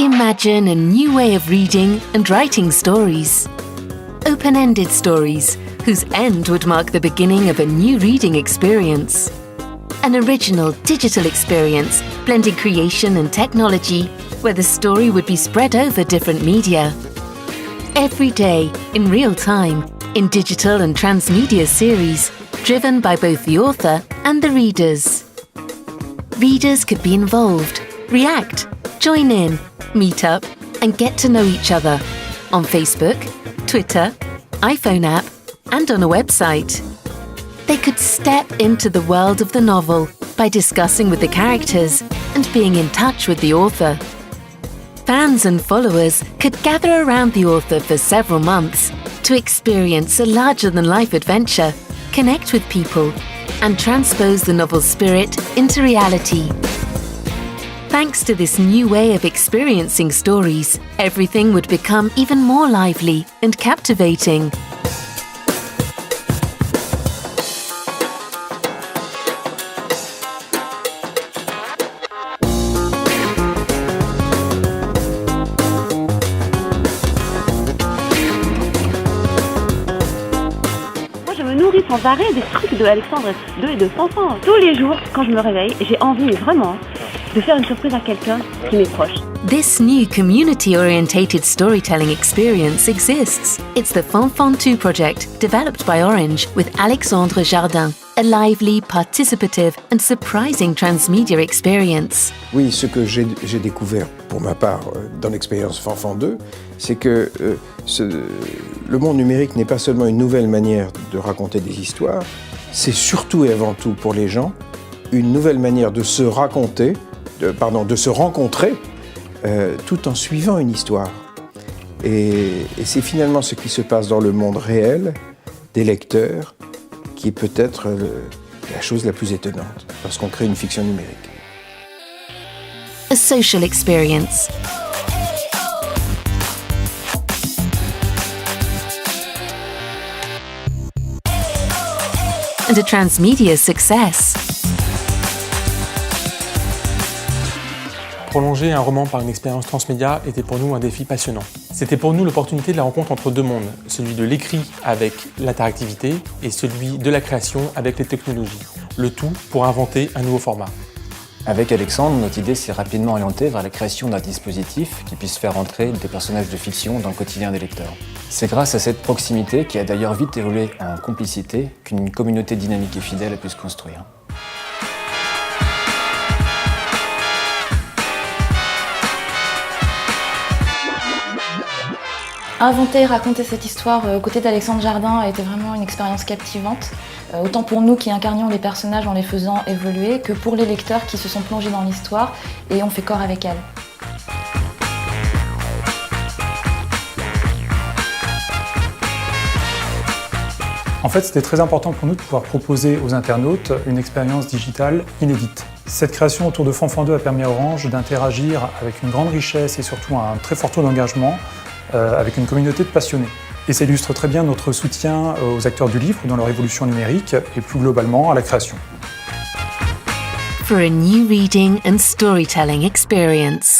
Imagine a new way of reading and writing stories. Open-ended stories, whose end would mark the beginning of a new reading experience. An original digital experience, blending creation and technology, where the story would be spread over different media. Every day, in real time, in digital and transmedia series, driven by both the author and the readers. Readers could be involved, react, join in, meet up, and get to know each other on Facebook, Twitter, iPhone app, and on a website. They could step into the world of the novel by discussing with the characters and being in touch with the author. Fans and followers could gather around the author for several months to experience a larger-than-life adventure, connect with people, and transpose the novel's spirit into reality. Thanks to this new way of experiencing stories, everything would become even more lively and captivating. Je me nourris sans arrêt des trucs de Alexandre II et de Fanfan. Tous les jours, quand je me réveille, j'ai envie, mais vraiment, de faire une surprise à quelqu'un qui m'est proche. This new community-orientated storytelling experience exists. It's the Fanfan 2 project developed by Orange with Alexandre Jardin, a lively, participative and surprising transmedia experience. Oui, ce que j'ai découvert pour ma part dans l'expérience Fanfan 2, c'est que le monde numérique n'est pas seulement une nouvelle manière de raconter des histoires, c'est surtout et avant tout pour les gens une nouvelle manière de se raconter, de se rencontrer tout en suivant une histoire. Et c'est finalement ce qui se passe dans le monde réel des lecteurs qui est peut-être la chose la plus étonnante lorsqu'on crée une fiction numérique. A social experience. And a transmedia success. Prolonger un roman par une expérience transmédia était pour nous un défi passionnant. C'était pour nous l'opportunité de la rencontre entre deux mondes, celui de l'écrit avec l'interactivité et celui de la création avec les technologies. Le tout pour inventer un nouveau format. Avec Alexandre, notre idée s'est rapidement orientée vers la création d'un dispositif qui puisse faire entrer des personnages de fiction dans le quotidien des lecteurs. C'est grâce à cette proximité, qui a d'ailleurs vite évolué en complicité, qu'une communauté dynamique et fidèle a pu se construire. Inventer et raconter cette histoire aux côtés d'Alexandre Jardin a été vraiment une expérience captivante, autant pour nous qui incarnions les personnages en les faisant évoluer, que pour les lecteurs qui se sont plongés dans l'histoire et ont fait corps avec elle. En fait, c'était très important pour nous de pouvoir proposer aux internautes une expérience digitale inédite. Cette création autour de Fanfan 2 a permis à Orange d'interagir avec une grande richesse et surtout un très fort taux d'engagement avec une communauté de passionnés. Et ça illustre très bien notre soutien aux acteurs du livre dans leur évolution numérique et plus globalement à la création. For a new reading and storytelling experience.